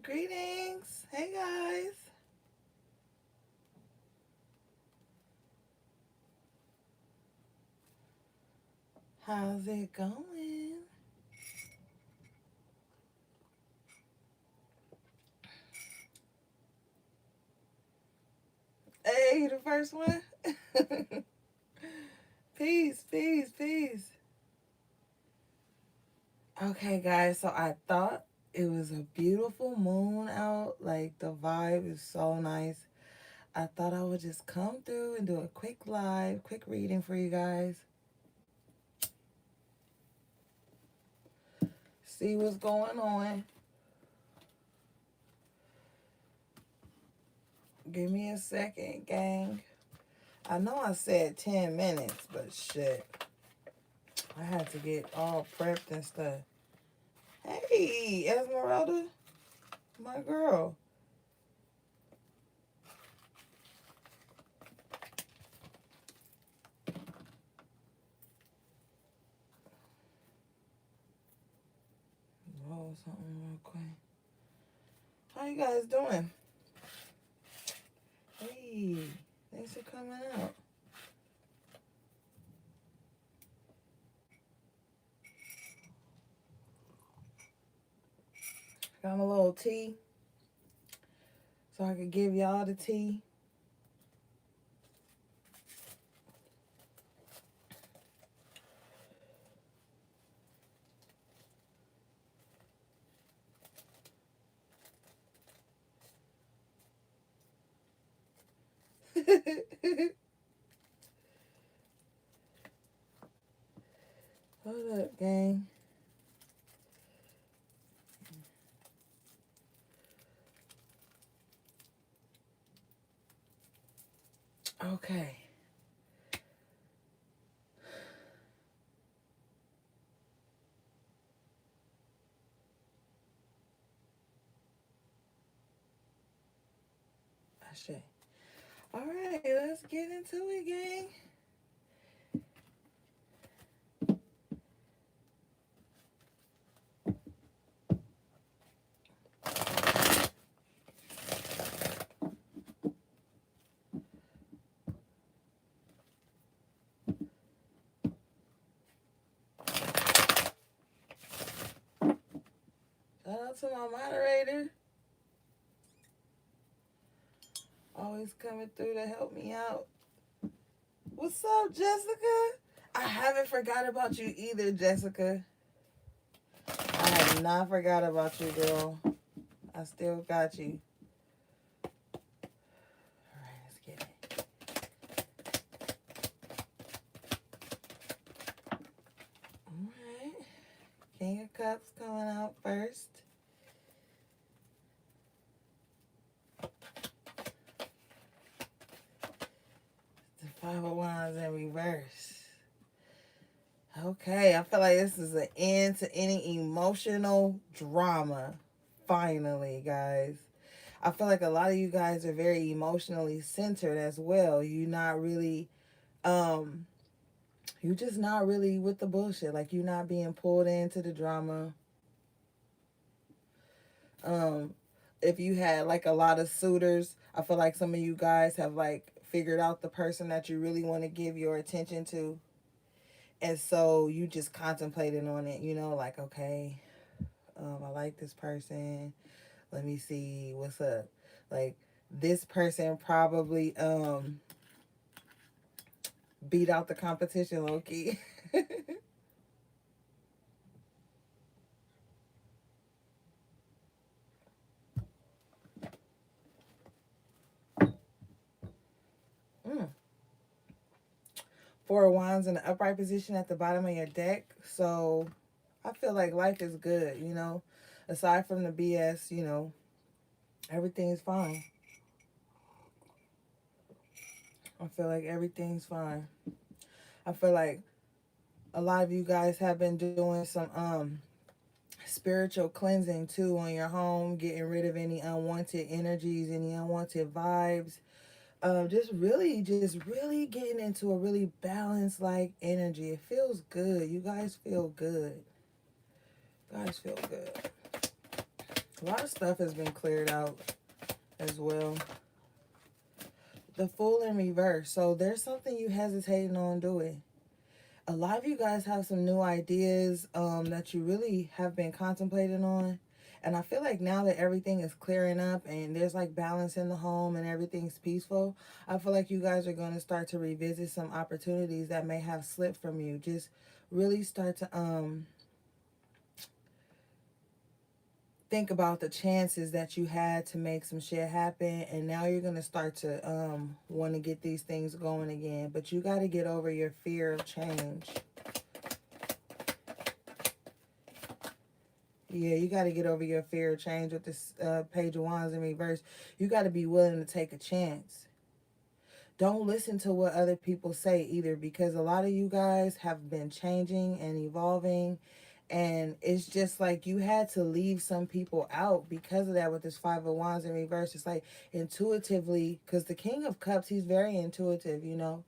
Greetings. Hey guys. How's it going? Hey, the first one. Peace, peace, peace. Okay, guys, so I thought it was a beautiful moon out. Like, the vibe is so nice. I thought I would just come through and do a quick live, quick reading for you guys. See what's going on. Give me a second, gang. I know I said 10 minutes, but shit. I had to get all prepped and stuff. Hey, Esmeralda, my girl. Roll something real quick. How you guys doing? Hey, thanks for coming out. Got a little tea so I could give y'all the tea. Hold up, gang. Okay. Ashe. All right, let's get into it, gang. Shout out to my moderator. Always coming through to help me out. What's up, Jessica? I haven't forgot about you either, Jessica. I have not forgot about you, girl. I still got you. All right, let's get it. All right. King of Cups coming out first. The Five of Wands in reverse. Okay, I feel like this is an end to any emotional drama. Finally, guys. I feel like a lot of you guys are very emotionally centered as well. You're not really, you're just not really with the bullshit. Like, you're not being pulled into the drama. Um, if you had like a lot of suitors, I feel like some of you guys have like figured out the person that you really want to give your attention to. And so you just contemplating on it, like, okay, I like this person. Let me see what's up. Like, this person probably beat out the competition, low key. mm. Four of Wands in the upright position at the bottom of your deck. So I feel like life is good, Aside from the BS, everything's fine. I feel like everything's fine. I feel like a lot of you guys have been doing some spiritual cleansing too on your home, getting rid of any unwanted energies, any unwanted vibes. Just really getting into a really balanced like energy. It feels good. You guys feel good. You guys feel good. A lot of stuff has been cleared out as well. The Fool in reverse. So there's something you hesitating on doing. A lot of you guys have some new ideas that you really have been contemplating on. And I feel like now that everything is clearing up and there's like balance in the home and everything's peaceful, I feel like you guys are going to start to revisit some opportunities that may have slipped from you. Just really start to think about the chances that you had to make some shit happen, and now you're going to start to want to get these things going again. But you got to get over your fear of change. Yeah, you got to get over your fear of change with this Page of Wands in reverse. You got to be willing to take a chance. Don't listen to what other people say either, because a lot of you guys have been changing and evolving, and it's just like you had to leave some people out because of that. With this Five of Wands in reverse, it's like intuitively, because the King of Cups, he's very intuitive, you know.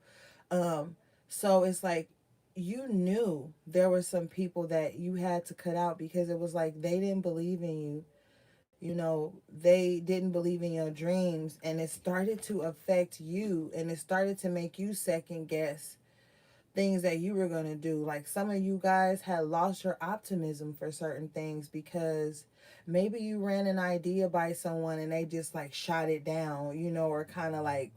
So it's like you knew there were some people that you had to cut out because it was like they didn't believe in you. You know, they didn't believe in your dreams, and it started to affect you, and it started to make you second guess things that you were going to do. Like some of you guys had lost your optimism for certain things because maybe you ran an idea by someone and they just like shot it down, you know, or kind of like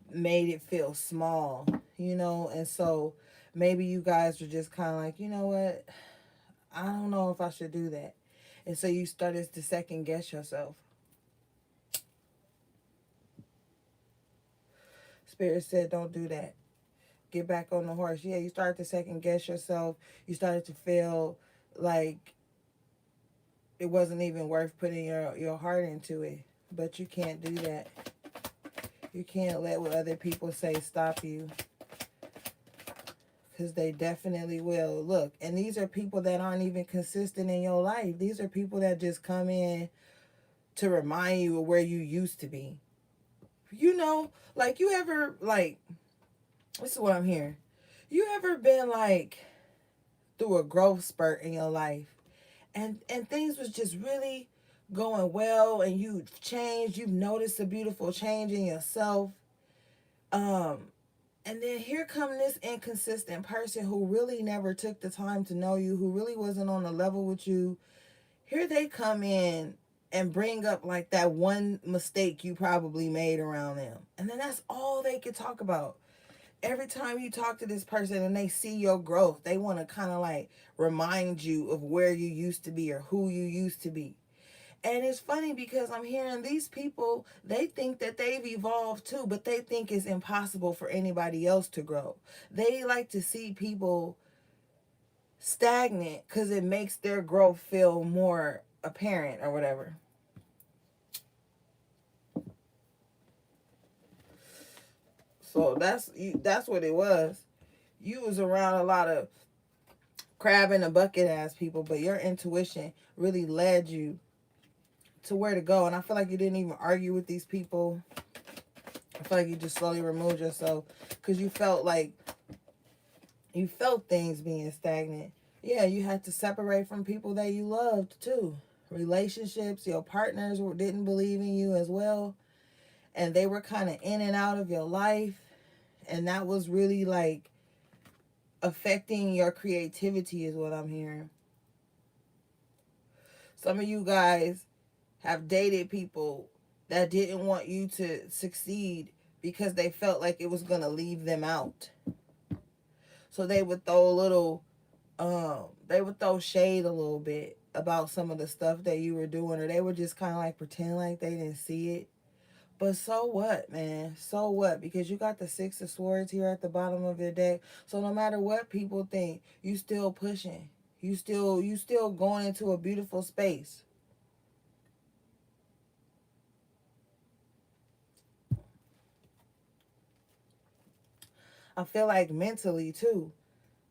made it feel small, you know. And so maybe you guys were just kind of like, you know what, I don't know if I should do that. And so you started to second guess yourself. Spirit said, don't do that. Get back on the horse. Yeah, you started to second guess yourself. You started to feel like it wasn't even worth putting your heart into it. But you can't do that. You can't let what other people say stop you. Because they definitely will. Look, and these are people that aren't even consistent in your life. These are people that just come in to remind you of where you used to be. You know, like you ever, like, this is what I'm hearing. You ever been like through a growth spurt in your life and things was just really going well, and you've changed, you've noticed a beautiful change in yourself, and then here come this inconsistent person who really never took the time to know you, who really wasn't on the level with you. Here they come in and bring up like that one mistake you probably made around them, and then that's all they could talk about. Every time you talk to this person and they see your growth, they want to kind of like remind you of where you used to be or who you used to be. And it's funny because I'm hearing these people, they think that they've evolved too, but they think it's impossible for anybody else to grow. They like to see people stagnant because it makes their growth feel more apparent or whatever. So that's what it was. You was around a lot of crab in a bucket ass people, but your intuition really led you to where to go. And I feel like you didn't even argue with these people. I feel like you just slowly removed yourself because you felt things being stagnant. Yeah, you had to separate from people that you loved too. Relationships, your partners didn't believe in you as well, and they were kind of in and out of your life, and that was really like affecting your creativity is what I'm hearing. Some of you guys have dated people that didn't want you to succeed because they felt like it was going to leave them out. So they would throw a little they would throw shade a little bit about some of the stuff that you were doing, or they would just kind of like pretend like they didn't see it. But so what, man? So what? Because you got the Six of Swords here at the bottom of your deck. So no matter what people think, you still pushing. You still going into a beautiful space. I feel like mentally too.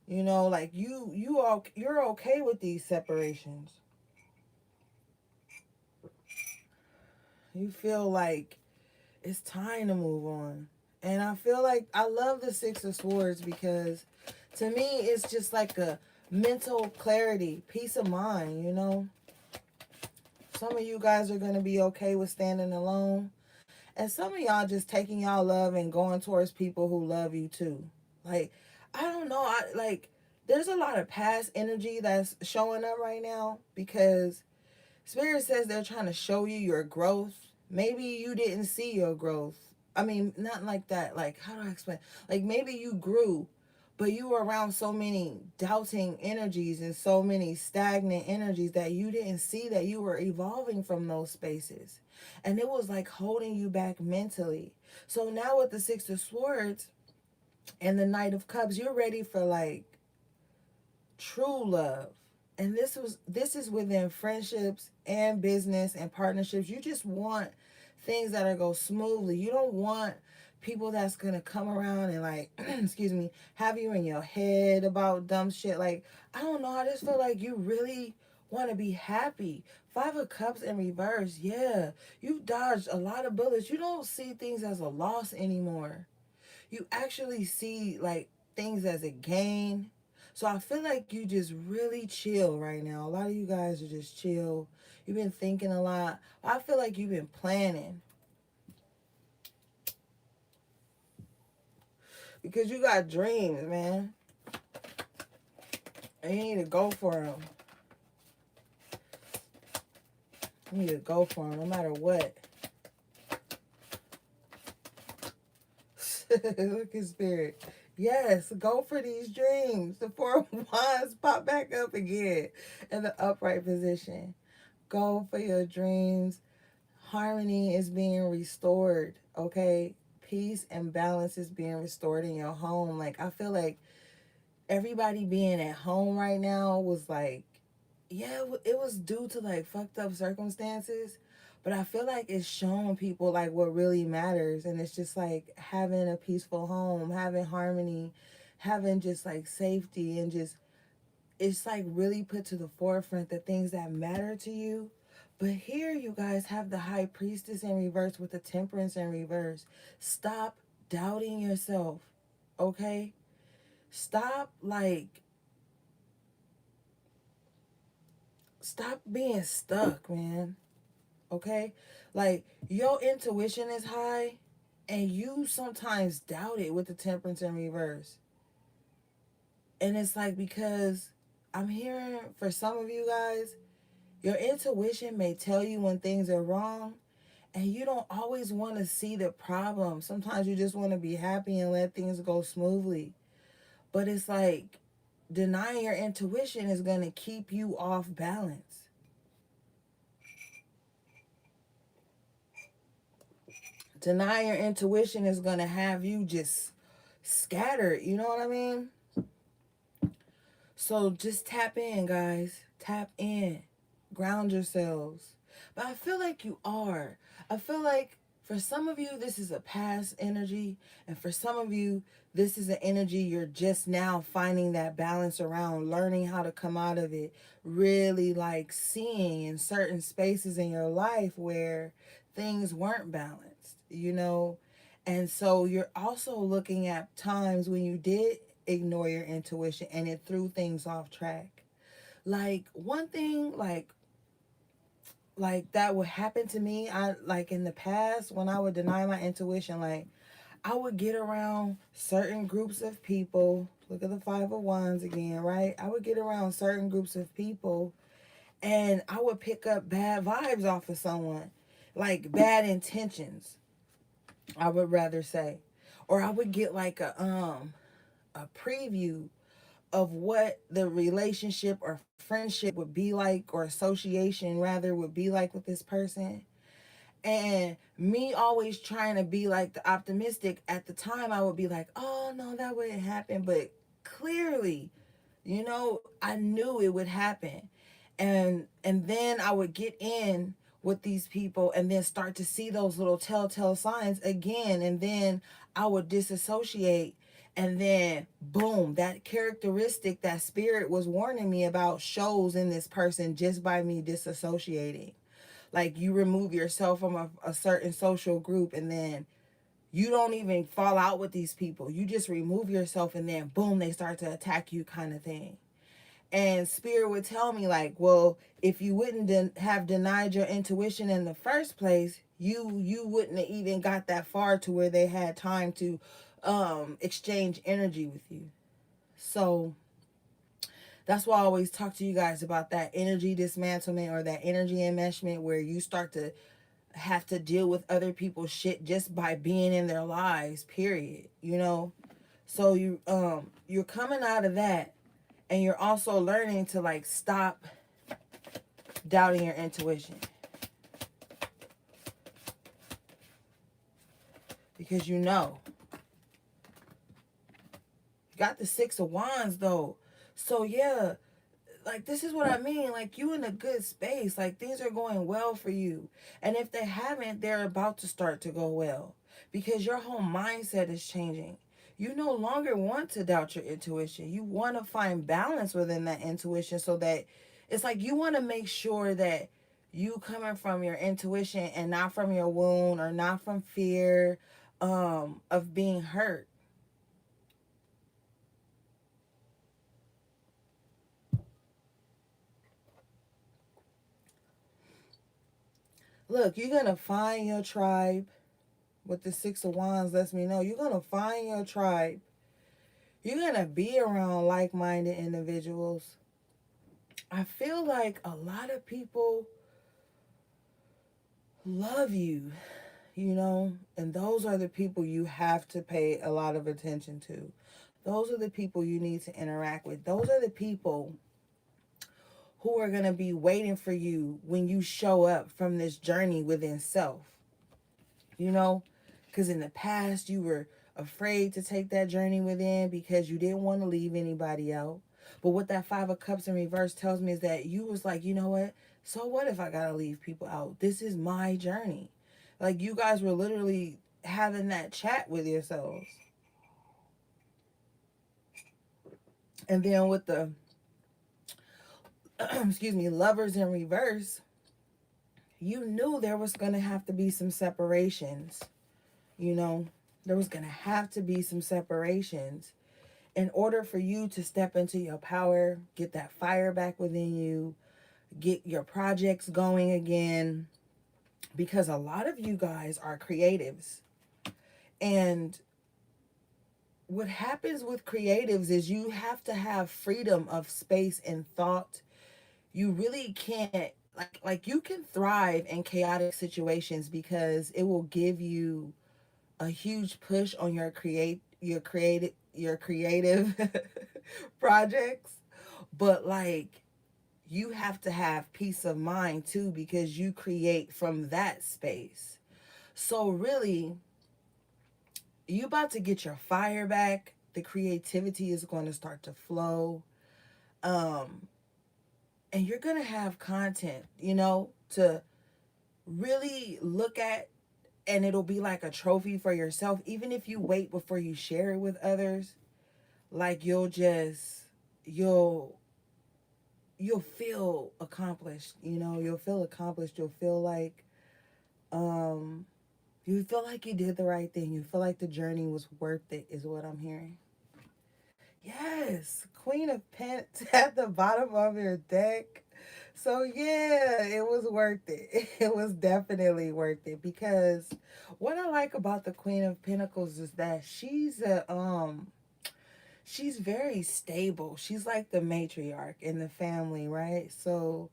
You know, like you're okay with these separations. You feel like it's time to move on. And I feel like I love the Six of Swords because to me it's just like a mental clarity, peace of mind, you know? Some of you guys are going to be okay with standing alone. And some of y'all just taking y'all love and going towards people who love you too. Like, I don't know. There's a lot of past energy that's showing up right now because Spirit says they're trying to show you your growth. Maybe you didn't see your growth. I mean, not like that. Like, how do I explain? Like, maybe you grew, but you were around so many doubting energies and so many stagnant energies that you didn't see that you were evolving from those spaces. And it was like holding you back mentally. So now with the Six of Swords and the Knight of Cups, you're ready for like true love. And this is within friendships and business and partnerships. You just want things that are go smoothly. You don't want people that's gonna come around and like excuse me, have you in your head about dumb shit. Like, I don't know, I just feel like you really want to be happy. Five of Cups in reverse. Yeah, you've dodged a lot of bullets. You don't see things as a loss anymore. You actually see like things as a gain. So I feel like you just really chill right now. A lot of you guys are just chill. You've been thinking a lot. I feel like you've been planning because you got dreams, man. And you need to go for them. You need to go for them no matter what. Look at Spirit. Yes, go for these dreams. The Four of Wands pop back up again in the upright position. Go for your dreams. Harmony is being restored, okay? Peace and balance is being restored in your home. Like, I feel like everybody being at home right now was like, yeah, it was due to like fucked up circumstances. But I feel like it's showing people like what really matters. And it's just like having a peaceful home, having harmony, having just like safety, and just, it's like really put to the forefront the things that matter to you. But here you guys have the High Priestess in reverse with the Temperance in reverse. Stop doubting yourself, okay? Stop stop being stuck, man. Okay? Like, your intuition is high and you sometimes doubt it with the Temperance in reverse. And it's like, because I'm hearing for some of you guys, your intuition may tell you when things are wrong, and you don't always want to see the problem. Sometimes you just want to be happy and let things go smoothly. But it's like denying your intuition is going to keep you off balance. Denying your intuition is going to have you just scattered. You know what I mean? So just tap in, guys. Tap in. Ground yourselves. But I feel like you are. I feel like for some of you, this is a past energy. And for some of you, this is an energy you're just now finding that balance around, learning how to come out of it. Really like seeing in certain spaces in your life where things weren't balanced, you know? And so you're also looking at times when you did ignore your intuition and it threw things off track. Like one thing like that would happen to me, I like in the past when I would deny my intuition, like I would get around certain groups of people. Look at the Five of Wands again, right? I would get around certain groups of people and I would pick up bad vibes off of someone, like bad intentions, I would rather say. Or I would get like a preview of what the relationship or friendship would be like, or association rather would be like with this person. And me always trying to be like the optimistic, at the time I would be like, oh no, that wouldn't happen. But clearly, you know, I knew it would happen. And then I would get in with these people and then start to see those little telltale signs again, and then I would disassociate, and then boom, that characteristic that spirit was warning me about shows in this person just by me disassociating. Like, you remove yourself from a certain social group, and then you don't even fall out with these people, you just remove yourself, and then boom, they start to attack you, kind of thing. And spirit would tell me like, well, if you wouldn't have denied your intuition in the first place, you wouldn't have even got that far to where they had time to exchange energy with you. So that's why I always talk to you guys about that energy dismantlement or that energy enmeshment, where you start to have to deal with other people's shit just by being in their lives, period. So you're coming out of that, and you're also learning to like stop doubting your intuition, because you got the Six of Wands though. So yeah, like this is what I mean. Like you in a good space. Like things are going well for you. And if they haven't, they're about to start to go well. Because your whole mindset is changing. You no longer want to doubt your intuition. You want to find balance within that intuition, so that it's like you want to make sure that you coming from your intuition and not from your wound or not from fear of being hurt. Look, you're gonna find your tribe. With the Six of Wands lets me know you're gonna find your tribe. You're gonna be around like-minded individuals. I feel like a lot of people love you, and those are the people you have to pay a lot of attention to. Those are the people you need to interact with. Those are the people who are going to be waiting for you when you show up from this journey within self. you know, because in the past you were afraid to take that journey within because you didn't want to leave anybody out. But what that Five of Cups in reverse tells me is that you was like, you know what? So what if I gotta leave people out? This is my journey. Like you guys were literally having that chat with yourselves. And then with the excuse me, lovers in reverse, you knew there was gonna have to be some separations. You know, there was gonna have to be some separations in order for you to step into your power, get that fire back within you, get your projects going again. Because a lot of you guys are creatives. And what happens with creatives is you have to have freedom of space and thought. You really can't like you can thrive in chaotic situations because it will give you a huge push on your creative projects. But like you have to have peace of mind too, because you create from that space. So really, you about to get your fire back. The creativity is going to start to flow. Um and you're going to have content, to really look at, and it'll be like a trophy for yourself. Even if you wait before you share it with others, like you'll feel accomplished. You'll feel accomplished. You'll feel like um you feel like you did the right thing. You feel like the journey was worth it, is what I'm hearing. Yes, Queen of Pence at the bottom of your deck. So yeah, it was worth it. It was definitely worth it, because what I like about the Queen of Pentacles is that she's very stable. She's like the matriarch in the family, right? So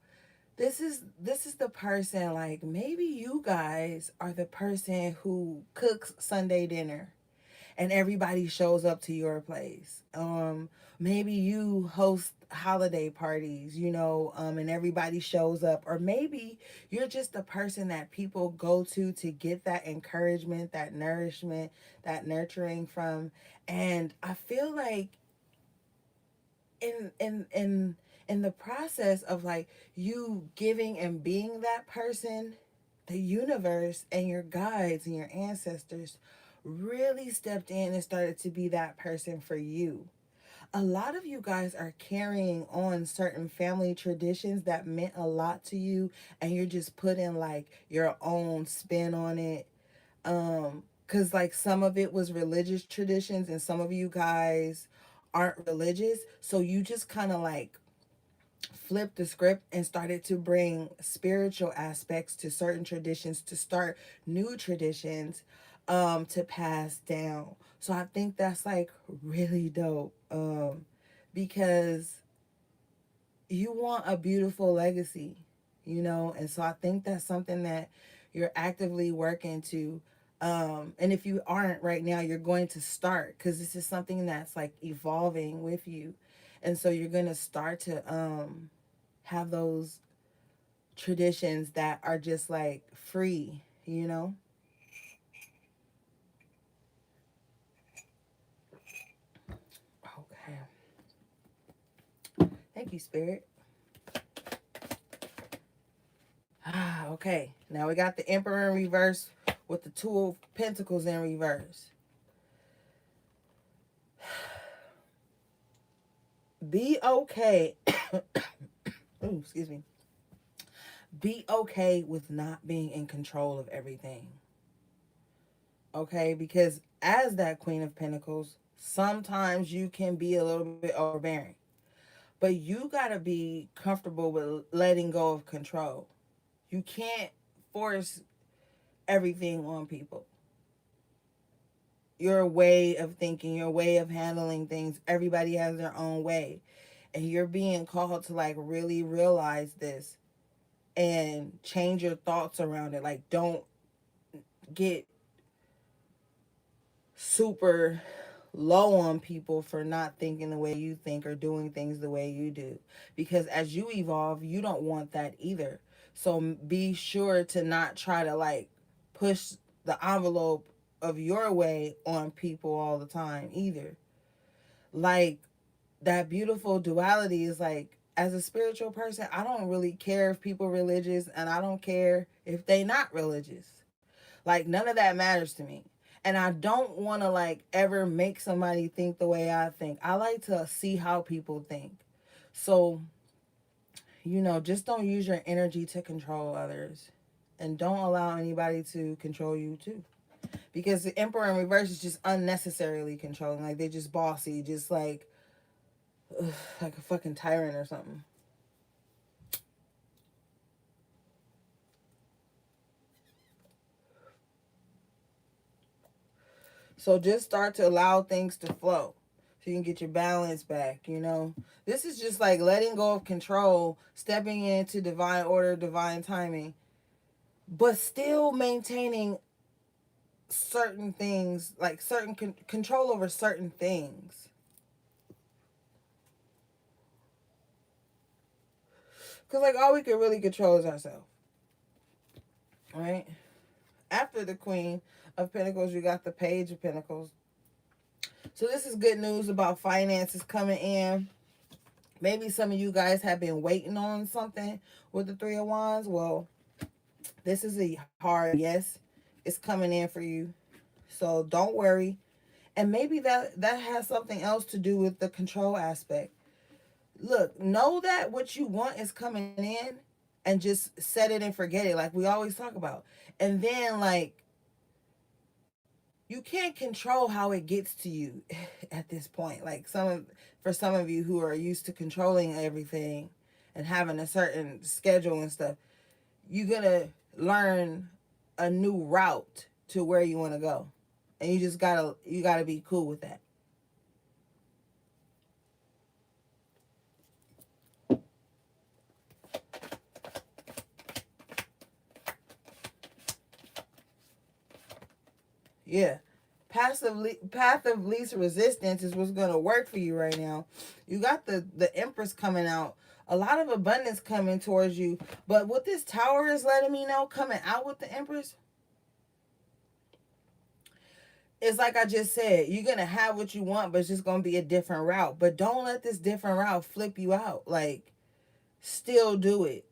this is the person, like maybe you guys are the person who cooks Sunday dinner and everybody shows up to your place. Maybe you host holiday parties, and everybody shows up. Or maybe you're just the person that people go to get that encouragement, that nourishment, that nurturing from. And I feel like in the process of like you giving and being that person, the universe and your guides and your ancestors really stepped in and started to be that person for you. A lot of you guys are carrying on certain family traditions that meant a lot to you, and you're just putting like your own spin on it. Cuz like some of it was religious traditions and some of you guys aren't religious, so you just kind of like flipped the script and started to bring spiritual aspects to certain traditions, to start new traditions, to pass down. So I think that's like really dope, because you want a beautiful legacy, and so I think that's something that you're actively working to. And if you aren't right now, you're going to start, because this is something that's like evolving with you. And so you're going to start to have those traditions that are just like free. Okay. Thank you, Spirit. Okay. Now we got the Emperor in reverse with the Two of Pentacles in reverse. Be okay. Ooh, excuse me. Be okay with not being in control of everything. Okay? Because as that Queen of Pentacles, sometimes you can be a little bit overbearing. But you got to be comfortable with letting go of control. You can't force everything on people. Your way of thinking, your way of handling things, everybody has their own way. And you're being called to like really realize this and change your thoughts around it. Like, don't get super low on people for not thinking the way you think or doing things the way you do. Because as you evolve, you don't want that either. So be sure to not try to like push the envelope of your way on people all the time either. Like, that beautiful duality is like, as a spiritual person, I don't really care if people religious, and I don't care if they not religious. Like, none of that matters to me. And I don't want to like ever make somebody think the way I think. I like to see how people think. So, just don't use your energy to control others. And don't allow anybody to control you too. Because the Emperor in reverse is just unnecessarily controlling. Like, they're just bossy, just like a fucking tyrant or something. So just start to allow things to flow so you can get your balance back. This is just like letting go of control, stepping into divine order, divine timing, but still maintaining certain things, like certain control over certain things. Because, like, all we can really control is ourselves, right? After the Queen of Pentacles, you got the Page of Pentacles. So this is good news about finances coming in. Maybe some of you guys have been waiting on something with the Three of Wands. Well, this is a hard yes. It's coming in for you. So don't worry. And maybe that has something else to do with the control aspect. Look, know that what you want is coming in, and just set it and forget it, like we always talk about. And then, like, you can't control how it gets to you at this point. Like, for some of you who are used to controlling everything and having a certain schedule and stuff, you're gonna learn a new route to where you want to go, and you gotta be cool with that. Yeah. Path of least resistance is what's going to work for you right now. You got the Empress coming out. A lot of abundance coming towards you. But what this Tower is letting me know coming out with the Empress is, like I just said, you're going to have what you want, but it's just going to be a different route. But don't let this different route flip you out. Like, still do it,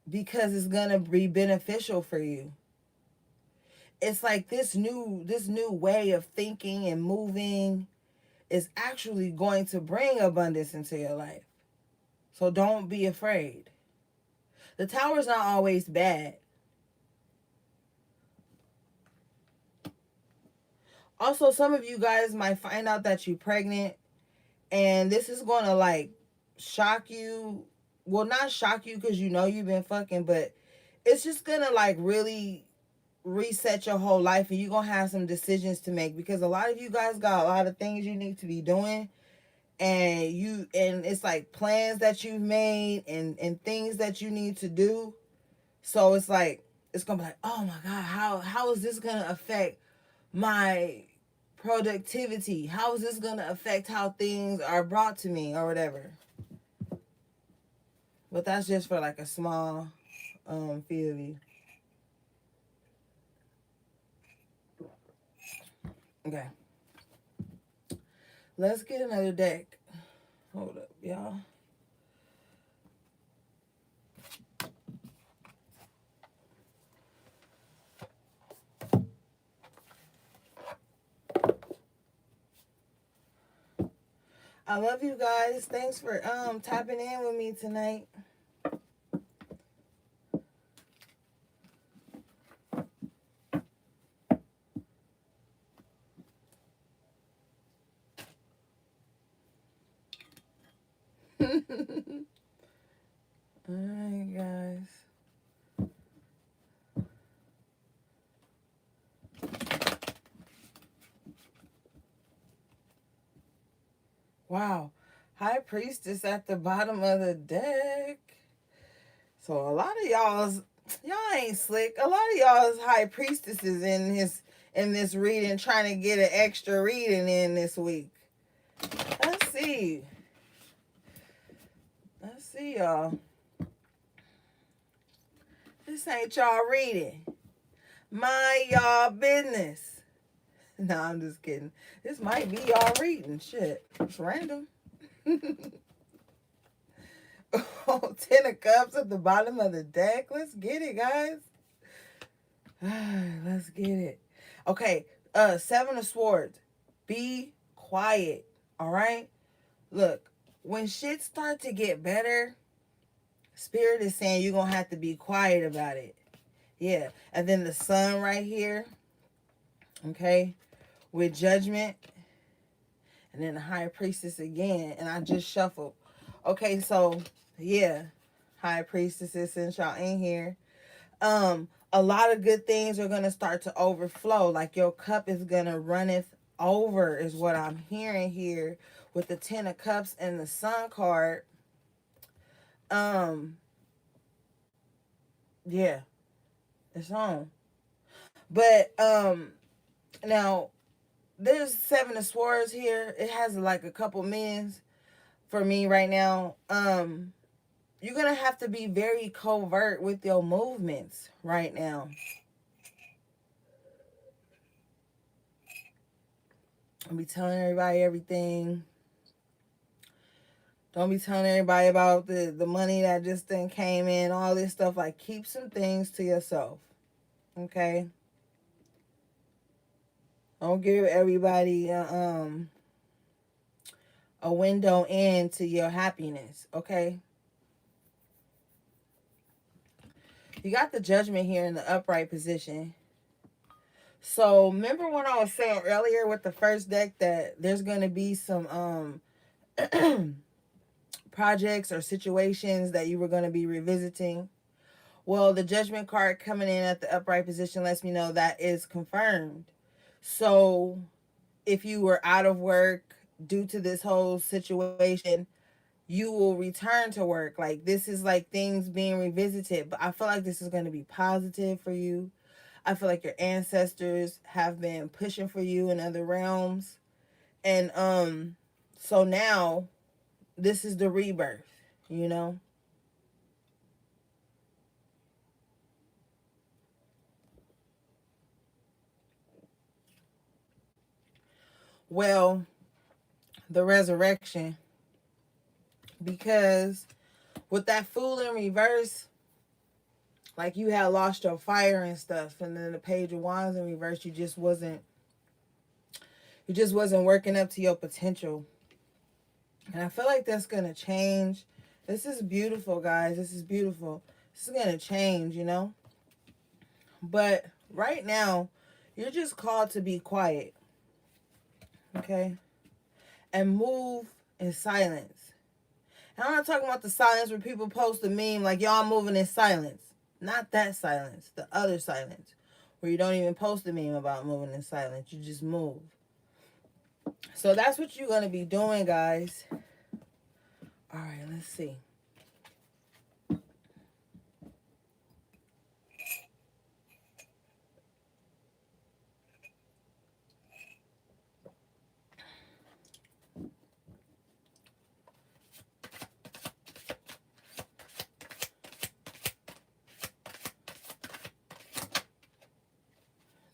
because it's going to be beneficial for you. It's like this new way of thinking and moving is actually going to bring abundance into your life. So don't be afraid. The Tower's not always bad. Also, some of you guys might find out that you're pregnant, and this is going to like shock you will not shock you because you know you've been fucking, but it's just gonna like really reset your whole life, and you're gonna have some decisions to make, because a lot of you guys got a lot of things you need to be doing, and it's like plans that you've made and things that you need to do. So it's like it's gonna be like, oh my god, how is this gonna affect my productivity? How is this gonna affect how things are brought to me or whatever? But that's just for like a small few of you. Okay. Let's get another deck. Hold up, y'all. I love you guys. Thanks for tapping in with me tonight. Alright, guys. Wow. High Priestess at the bottom of the deck. So a lot of y'all ain't slick. A lot of y'all's High Priestesses in this reading, trying to get an extra reading in this week. Let's see. Let's see, y'all. This ain't y'all reading. Mind y'all business. No, I'm just kidding. This might be y'all reading. Shit. It's random. Oh, 10 of Cups at the bottom of the deck. Let's get it, guys. Let's get it. Okay. 7 of Swords. Be quiet. All right? Look, when shit start to get better, Spirit is saying you're going to have to be quiet about it. Yeah. And then the Sun right here. Okay. With Judgment. And then the High Priestess again. And I just shuffled. Okay, so yeah. High Priestesses, since y'all in here. A lot of good things are gonna start to overflow. Like your cup is gonna runneth over, is what I'm hearing here with the 10 of Cups and the Sun card. Yeah, it's on. But now there's 7 of Swords here. It has like a couple meanings for me right now. You're gonna have to be very covert with your movements right now. I'll be telling everybody everything. Don't be telling everybody about the money that just then came in, all this stuff. Like, keep some things to yourself. Okay? Don't give everybody a window into your happiness. Okay? You got the Judgment here in the upright position. So, remember when I was saying earlier with the first deck that there's going to be some projects or situations that you were going to be revisiting? Well, the Judgment card coming in at the upright position lets me know that is confirmed. So if you were out of work due to this whole situation, you will return to work. Like, this is like things being revisited. But I feel like this is going to be positive for you. I feel like your ancestors have been pushing for you in other realms. And so now this is the rebirth, you know? Well, the resurrection, because with that Fool in reverse, like you had lost your fire and stuff, and then the Page of Wands in reverse, you just wasn't working up to your potential. And I feel like that's gonna change. This is beautiful, guys. This is beautiful. This is gonna change, you know? But right now, you're just called to be quiet. Okay? And move in silence. And I'm not talking about the silence where people post a meme like y'all moving in silence. Not that silence. The other silence. Where you don't even post a meme about moving in silence. You just move. So that's what you're going to be doing, guys. All right, let's see.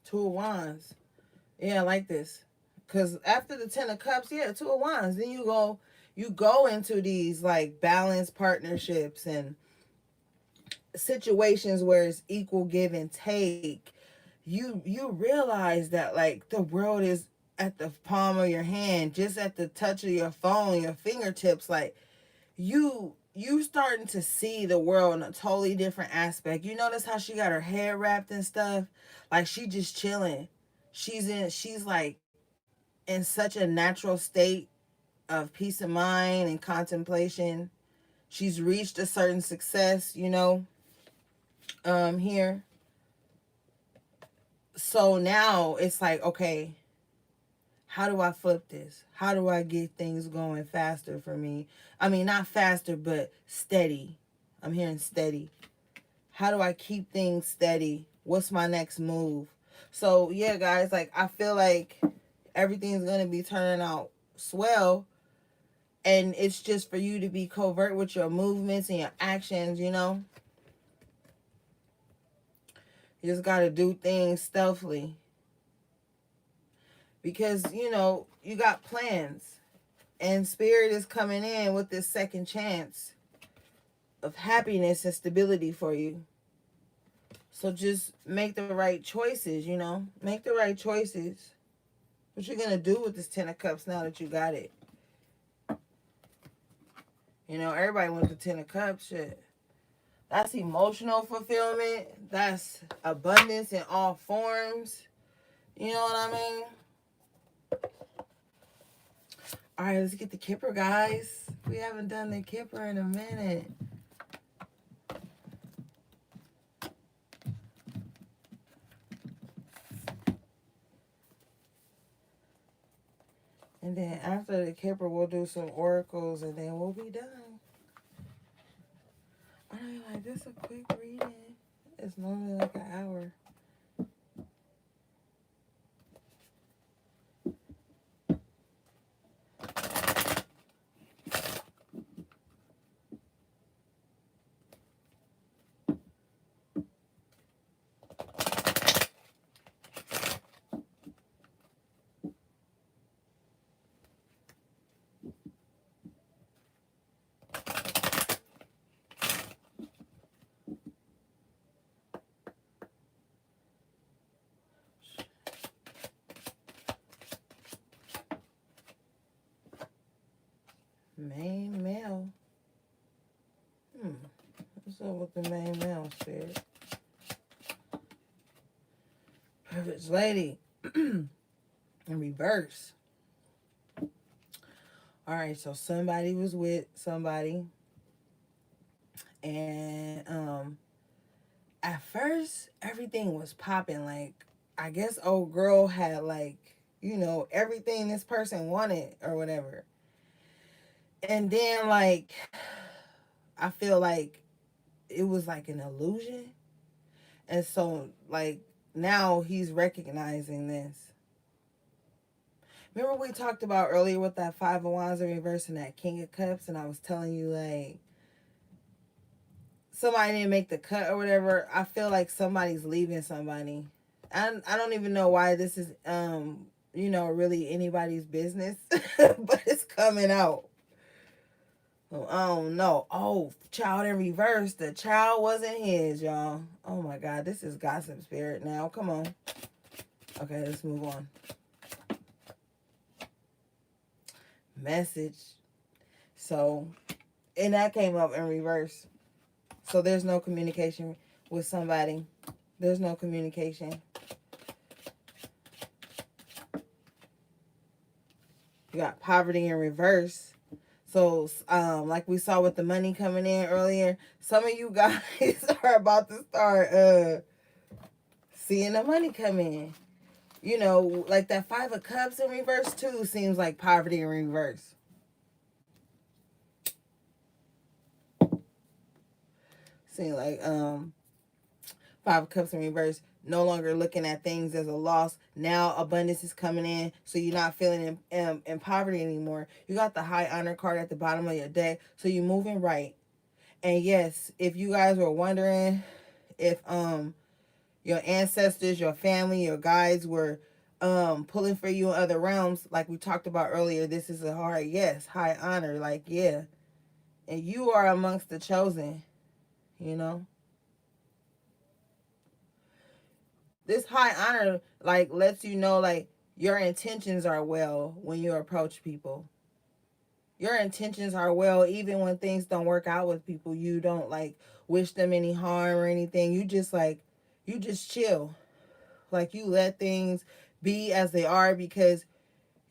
Two of Wands. Yeah, I like this. Because after the Ten of Cups, yeah, Two of Wands. Then you go into these like balanced partnerships and situations where it's equal give and take. You realize that like the world is at the palm of your hand, just at the touch of your phone, your fingertips. Like you starting to see the world in a totally different aspect. You notice how she got her hair wrapped and stuff? Like she just chilling. She's like in such a natural state of peace of mind and contemplation. She's reached a certain success, here. So now it's like, okay, how do I flip this? How do I get things going faster for me? I mean, not faster, but steady. I'm hearing steady. How do I keep things steady? What's my next move? So, yeah, guys, like, I feel like everything's going to be turning out swell. And it's just for you to be covert with your movements and your actions, You just got to do things stealthily. Because, you got plans. And Spirit is coming in with this second chance of happiness and stability for you. So just make the right choices, Make the right choices. What you going to do with this Ten of Cups now that you got it? Everybody wants the Ten of Cups. Shit. That's emotional fulfillment. That's abundance in all forms. You know what I mean? All right, let's get the Kipper, guys. We haven't done the Kipper in a minute. And then after the Kipper, we'll do some oracles, and then we'll be done. I know you're like, this is a quick reading. It's normally like an hour. Main male. What's up with the main male, Spirit? Perfect lady. In reverse. All right, so somebody was with somebody. And at first everything was popping. Like, I guess old girl had like, everything this person wanted or whatever. And then like I feel like it was like an illusion. And so like now he's recognizing this. Remember we talked about earlier with that Five of Wands in reverse and that King of Cups, and I was telling you like somebody didn't make the cut or whatever. I feel like somebody's leaving somebody. I don't even know why this is really anybody's business, but it's coming out. Oh no. Oh, child in reverse. The child wasn't his, y'all. Oh my God. This is gossip spirit now. Come on. Okay, let's move on. Message. So, and that came up in reverse. So there's no communication with somebody. There's no communication. You got poverty in reverse. So, like we saw with the money coming in earlier, some of you guys are about to start seeing the money come in. You know, like that Five of Cups in reverse too seems like poverty in reverse. Seems like Five of Cups in reverse, no longer looking at things as a loss. Now abundance is coming in, so you're not feeling in poverty anymore. You got the High Honor card at the bottom of your deck, so you're moving right. And yes, if you guys were wondering if your ancestors, your family, your guides were pulling for you in other realms, like we talked about earlier, this is a hard yes, high honor, like yeah. And you are amongst the chosen, you know. This high honor like lets you know like your intentions are well when you approach people. Your intentions are well even when things don't work out with people. You don't like wish them any harm or anything. You just chill. Like you let things be as they are because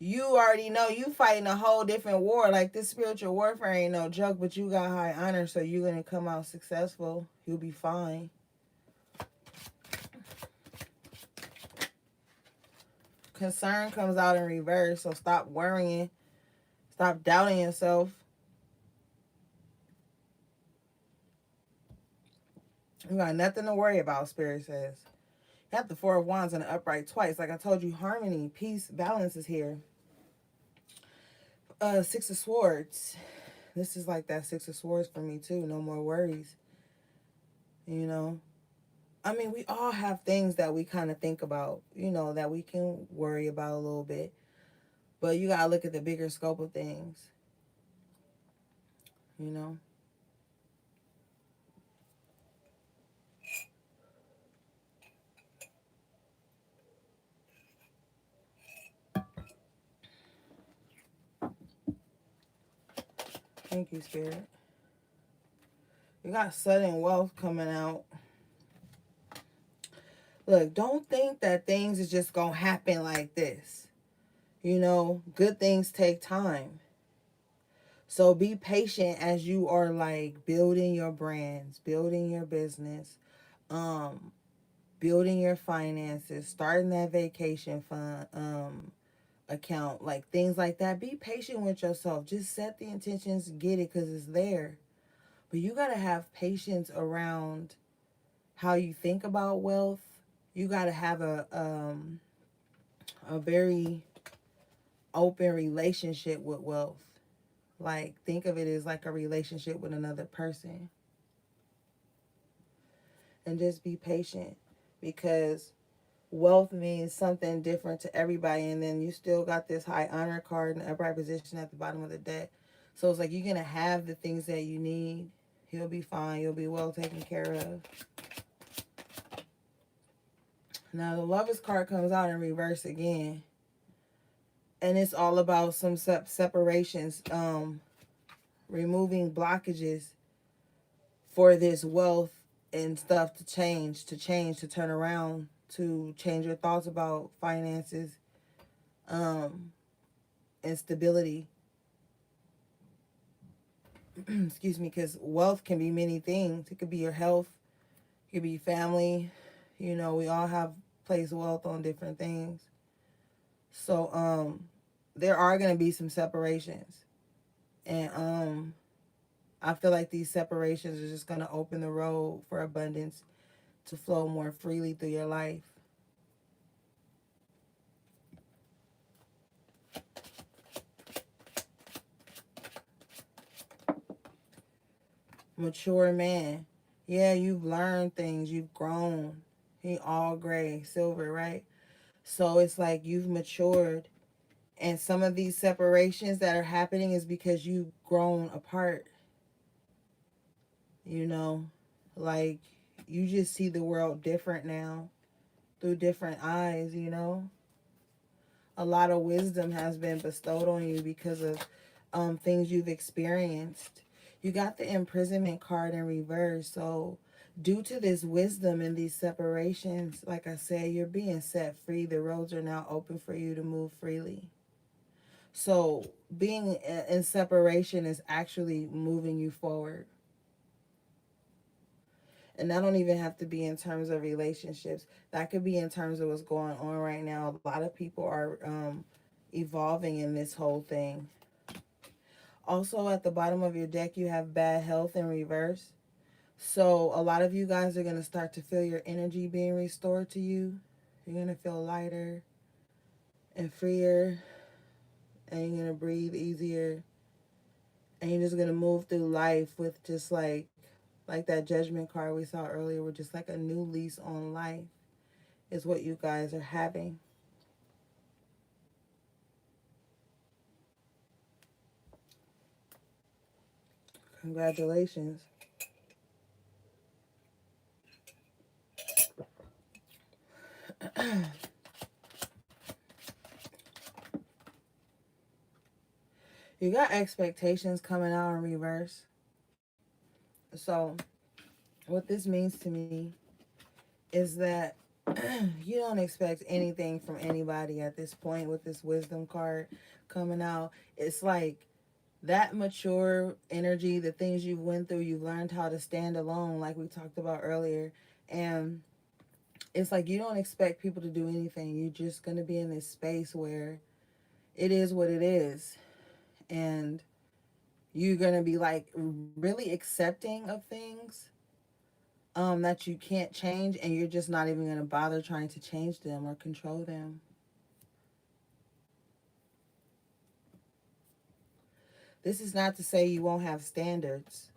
you already know you fighting a whole different war. Like this spiritual warfare ain't no joke, but you got high honor, so you're gonna come out successful. You'll be fine. Concern comes out in reverse, so stop worrying. Stop doubting yourself. You got nothing to worry about, Spirit says. You have the Four of Wands in the upright twice. Like I told you, harmony, peace, balance is here. Six of Swords. This is like that Six of Swords for me too. No more worries. You know? I mean, we all have things that we kind of think about, you know, that we can worry about a little bit. But you got to look at the bigger scope of things, you know? Thank you, Spirit. You got sudden wealth coming out. Look, don't think that things is just going to happen like this. You know, good things take time. So be patient as you are like building your brands, building your business, um, building your finances, starting that vacation fund account, like things like that. Be patient with yourself. Just set the intentions, get it because it's there. But you got to have patience around how you think about wealth. You got to have a very open relationship with wealth. Like think of it as like a relationship with another person. And just be patient because wealth means something different to everybody. And then you still got this high honor card in the upright position at the bottom of the deck. So it's like you're going to have the things that you need. You'll be fine. You'll be well taken care of. Now the Lovers card comes out in reverse again. And it's all about some separations, removing blockages for this wealth and stuff to change, to turn around, to change your thoughts about finances, and stability. Excuse me, because wealth can be many things. It could be your health, it could be family. You know, we all have placed wealth on different things. So there are going to be some separations. And I feel like these separations are just going to open the road for abundance to flow more freely through your life. Mature man. Yeah, you've learned things, you've grown. He all gray, silver, right? So it's like you've matured. And some of these separations that are happening is because you've grown apart. You know, like you just see the world different now through different eyes, you know. A lot of wisdom has been bestowed on you because of things you've experienced. You got the imprisonment card in reverse. So due to this wisdom and these separations, like I said, you're being set free. The roads are now open for you to move freely. So being in separation is actually moving you forward. And that don't even have to be in terms of relationships. That could be in terms of what's going on right now. A lot of people are evolving in this whole thing. Also, at the bottom of your deck, you have bad health in reverse. So a lot of you guys are going to start to feel your energy being restored to you. You're going to feel lighter and freer, and you're going to breathe easier, and you're just going to move through life with just like that judgment card we saw earlier, with just like a new lease on life is what you guys are having. Congratulations. You got expectations coming out in reverse. So what this means to me is that you don't expect anything from anybody at this point with this wisdom card coming out. It's like that mature energy, the things you've went through, you've learned how to stand alone, like we talked about earlier. And it's like you don't expect people to do anything. You're just going to be in this space where it is what it is. And you're going to be like really accepting of things that you can't change, and you're just not even going to bother trying to change them or control them. This is not to say you won't have standards.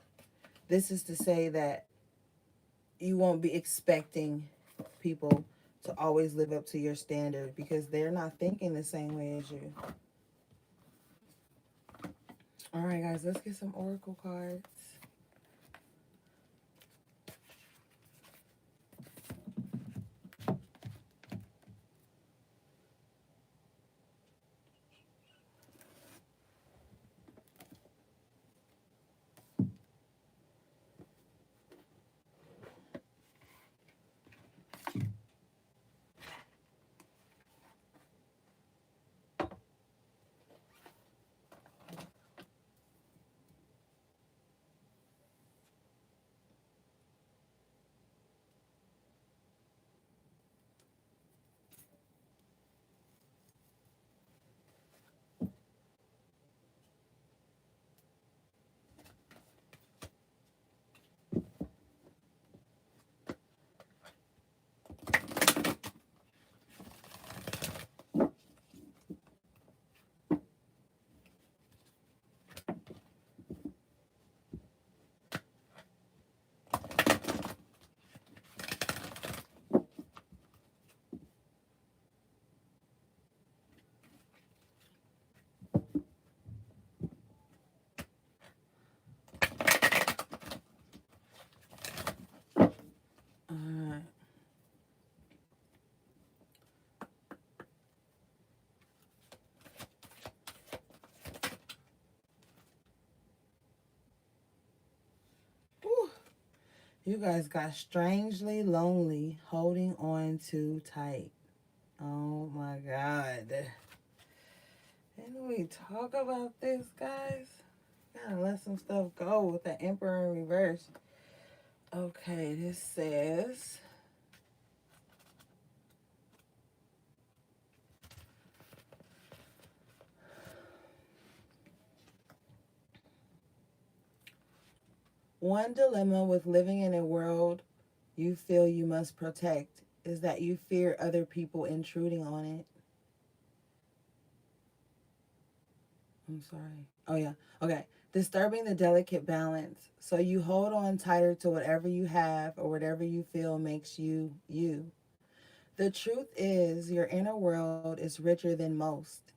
This is to say that you won't be expecting people to always live up to your standard because they're not thinking the same way as you. All right, guys, let's get some oracle cards. All right. Whew. You guys got strangely lonely, holding on too tight. Oh my God. Didn't we talk about this, guys? Gotta let some stuff go with the Emperor in reverse. Okay, this says one dilemma with living in a world you feel you must protect is that you fear other people intruding on it. I'm sorry. Oh, yeah. Okay. Disturbing the delicate balance. So you hold on tighter to whatever you have or whatever you feel makes you you. The truth is, your inner world is richer than most,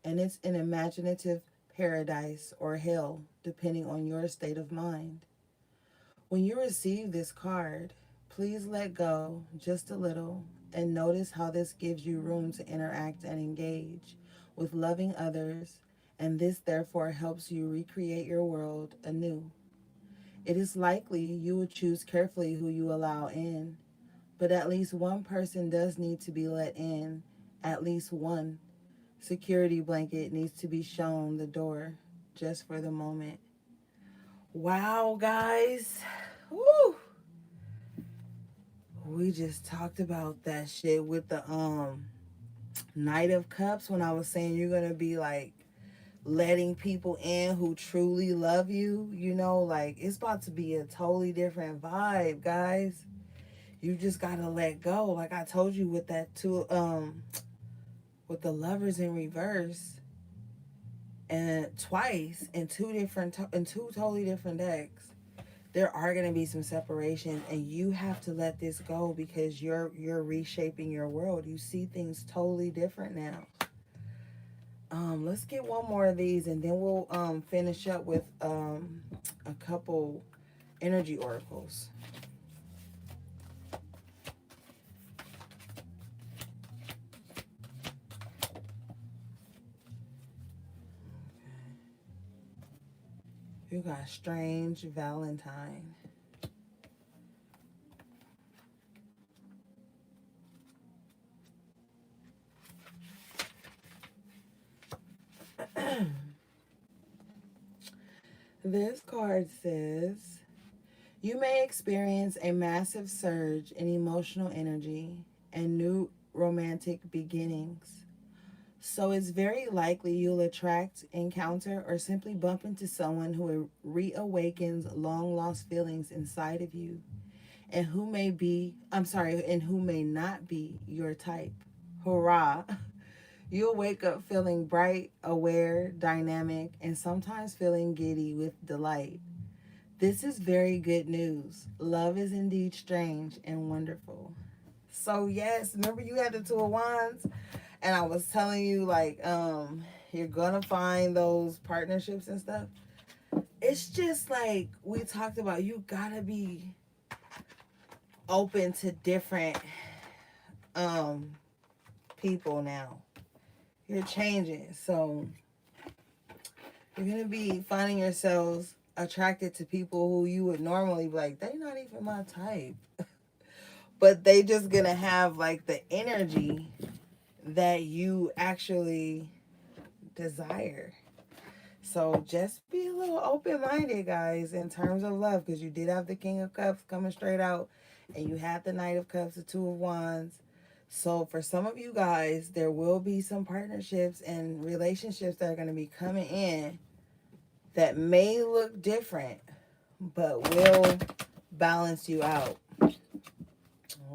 and it's an imaginative paradise or hell, depending on your state of mind. When you receive this card, please let go just a little and notice how this gives you room to interact and engage with loving others, and this therefore helps you recreate your world anew. It is likely you will choose carefully who you allow in, but at least one person does need to be let in, at least one, security blanket needs to be shown the door just for the moment. Wow, guys. Woo. We just talked about that shit with the Knight of Cups when I was saying you're going to be like letting people in who truly love you, you know, like it's about to be a totally different vibe, guys. You just got to let go. Like I told you with that two with the Lovers in reverse and twice in two totally different decks. There are going to be some separation and you have to let this go because you're reshaping your world. You see things totally different now. Let's get one more of these and then we'll finish up with a couple energy oracles. You got Strange Valentine. This card says, you may experience a massive surge in emotional energy and new romantic beginnings. So it's very likely you'll attract, encounter, or simply bump into someone who reawakens long lost feelings inside of you and who may be, and who may not be your type. Hurrah! You'll wake up feeling bright, aware, dynamic, and sometimes feeling giddy with delight. This is very good news. Love is indeed strange and wonderful. So yes, remember you had the Two of Wands, and I was telling you like you're gonna find those partnerships and stuff. It's just like we talked about. You gotta be open to different um people now. You're changing, so you're gonna be finding yourselves attracted to people who you would normally be like, they're not even my type. But they just gonna have like the energy that you actually desire. So just be a little open-minded, guys, in terms of love, because you did have the King of Cups coming straight out, and you had the Knight of Cups, the Two of Wands. So for some of you guys, there will be some partnerships and relationships that are going to be coming in that may look different, but will balance you out.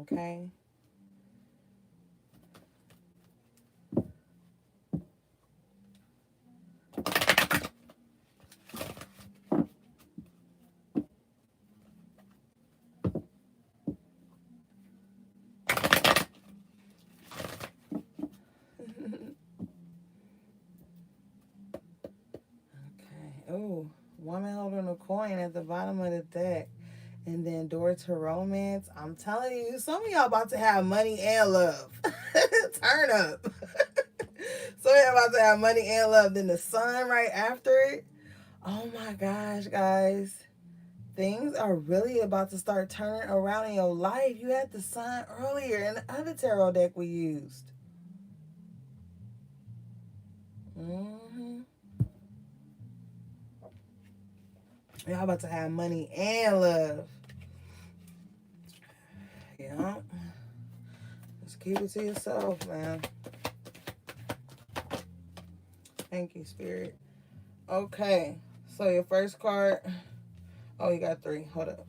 Okay? Okay. Oh, woman holding a coin at the bottom of the deck. And then door to romance. I'm telling you, some of y'all about to have money and love. Turn up. Some of y'all about to have money and love. Then the sun right after it. Oh my gosh, guys. Things are really about to start turning around in your life. You had the sun earlier in the other tarot deck we used. Mm-hmm. Y'all about to have money and love. Yeah. Just keep it to yourself, man. Thank you, Spirit. Okay. So your first card. Oh, you got three. Hold up.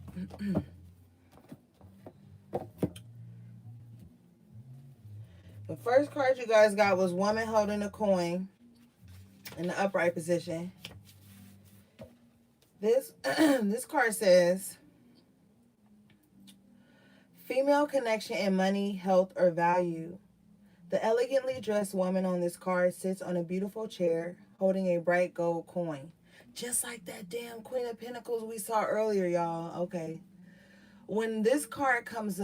The first card you guys got was woman holding a coin in the upright position. This this card says female connection in money, health, or value. The elegantly dressed woman on this card sits on a beautiful chair holding a bright gold coin. Just like that damn Queen of Pentacles we saw earlier, y'all. Okay. When this card comes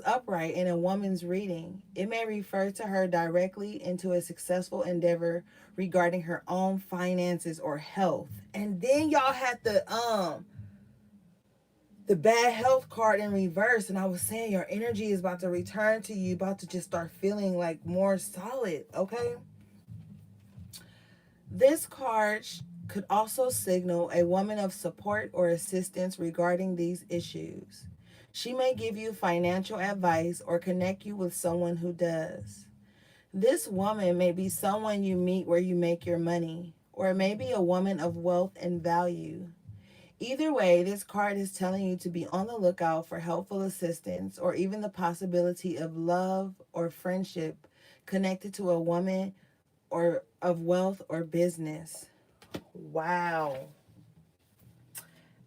upright in a woman's reading, it may refer to her directly into a successful endeavor regarding her own finances or health. And then y'all had the bad health card in reverse, and I was saying your energy is about to return to you, about to just start feeling like more solid, okay? This card could also signal a woman of support or assistance regarding these issues. She may give you financial advice or connect you with someone who does. This woman may be someone you meet where you make your money, or it may be a woman of wealth and value. Either way, this card is telling you to be on the lookout for helpful assistance or even the possibility of love or friendship connected to a woman or of wealth or business. Wow.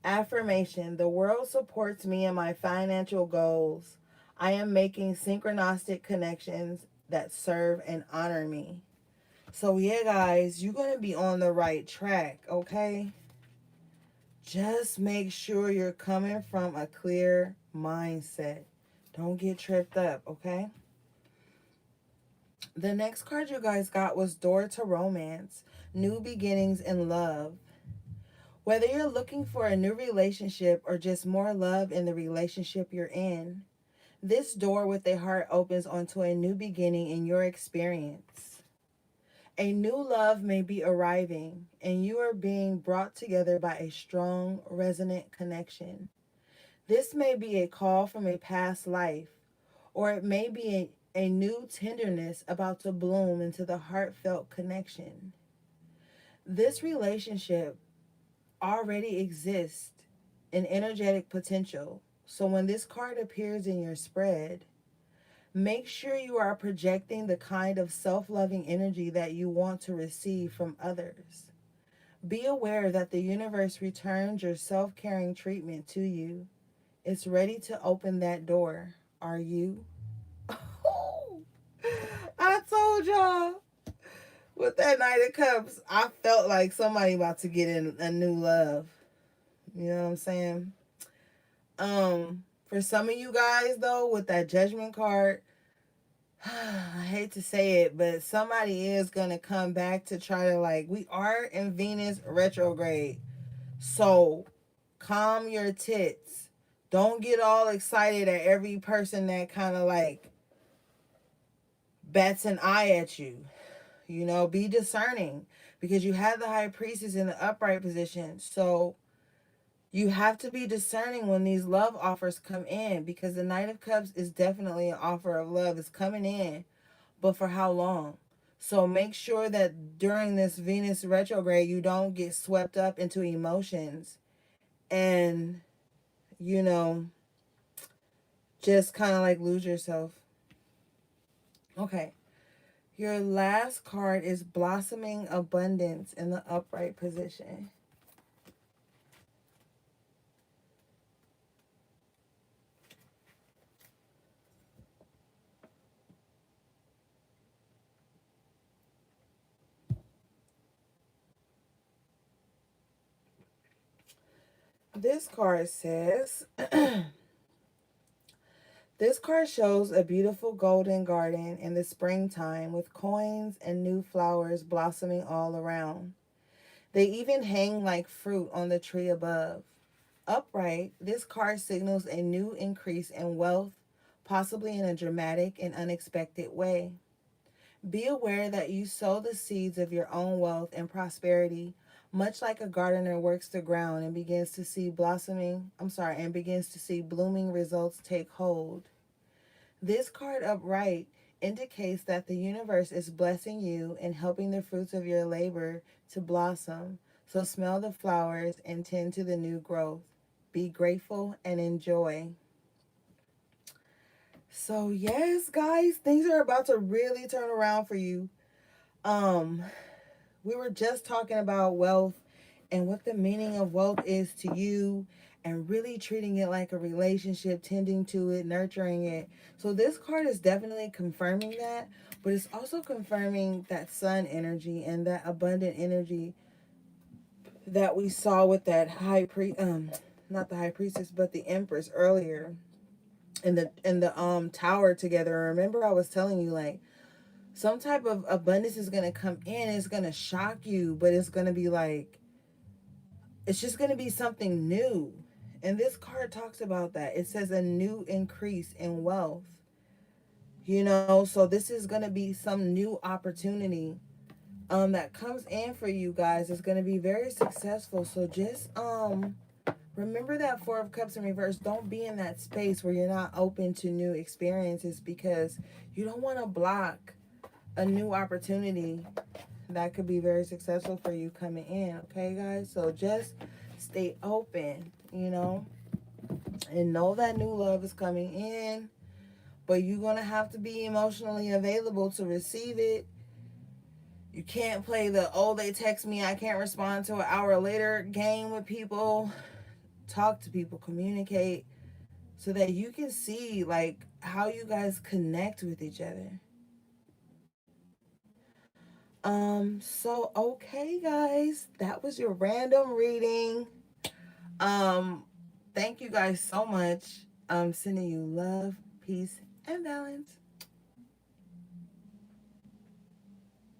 Affirmation: the world supports me in my financial goals. I am making synchronistic connections that serve and honor me. So, yeah, guys, you're going to be on the right track, okay? Just make sure you're coming from a clear mindset. Don't get tripped up, okay? The next card you guys got was Door to Romance, New Beginnings in Love. Whether you're looking for a new relationship or just more love in the relationship you're in, this door with a heart opens onto a new beginning in your experience. A new love may be arriving, and you are being brought together by a strong, resonant connection. This may be a call from a past life, or it may be a new tenderness about to bloom into the heartfelt connection. This relationship already exists in energetic potential. So when this card appears in your spread, make sure you are projecting the kind of self loving energy that you want to receive from others. Be aware that the universe returns your self caring treatment to you. It's ready to open that door. Are you? I told y'all. With that Knight of Cups, I felt like somebody about to get in a new love. You know what I'm saying? For some of you guys though, with that Judgment card, I hate to say it, but somebody is gonna come back to try to, like, we are in Venus retrograde. So calm your tits. Don't get all excited at every person that kind of like bats an eye at you. You know, be discerning because you have the High Priestess in the upright position. So you have to be discerning when these love offers come in, because the Knight of Cups is definitely an offer of love. It's coming in, but for how long? So make sure that during this Venus retrograde, you don't get swept up into emotions and, you know, just kind of like lose yourself. Okay. Your last card is Blossoming Abundance in the upright position. This card says, this card shows a beautiful golden garden in the springtime with coins and new flowers blossoming all around. They even hang like fruit on the tree above. Upright, this card signals a new increase in wealth, possibly in a dramatic and unexpected way. Be aware that you sow the seeds of your own wealth and prosperity, much like a gardener works the ground and begins to see blooming results take hold. This card upright indicates that the universe is blessing you and helping the fruits of your labor to blossom. So smell the flowers and tend to the new growth. Be grateful and enjoy. So yes, guys, things are about to really turn around for you. Um, we were just talking about wealth and what the meaning of wealth is to you, and really treating it like a relationship, tending to it, nurturing it. So this card is definitely confirming that, but it's also confirming that sun energy and that abundant energy that we saw with that not the high priestess, but the empress earlier in the tower together. Remember I was telling you, like, some type of abundance is going to come in. It's going to shock you, but it's going to be like, it's just going to be something new. And this card talks about that. It says a new increase in wealth. You know, so this is going to be some new opportunity that comes in for you guys is going to be very successful. So just remember that Four of Cups in reverse. Don't be in that space where you're not open to new experiences, because you don't want to block a new opportunity that could be very successful for you coming in. Okay, guys? So just stay open, and know that new love is coming in, but you're going to have to be emotionally available to receive it. You can't play the, oh, they text me, I can't respond to an hour later game with people. Talk to people, communicate, so that you can see like how you guys connect with each other. So okay guys, that was your random reading. Um Thank you guys so much. Sending you love, peace, and balance.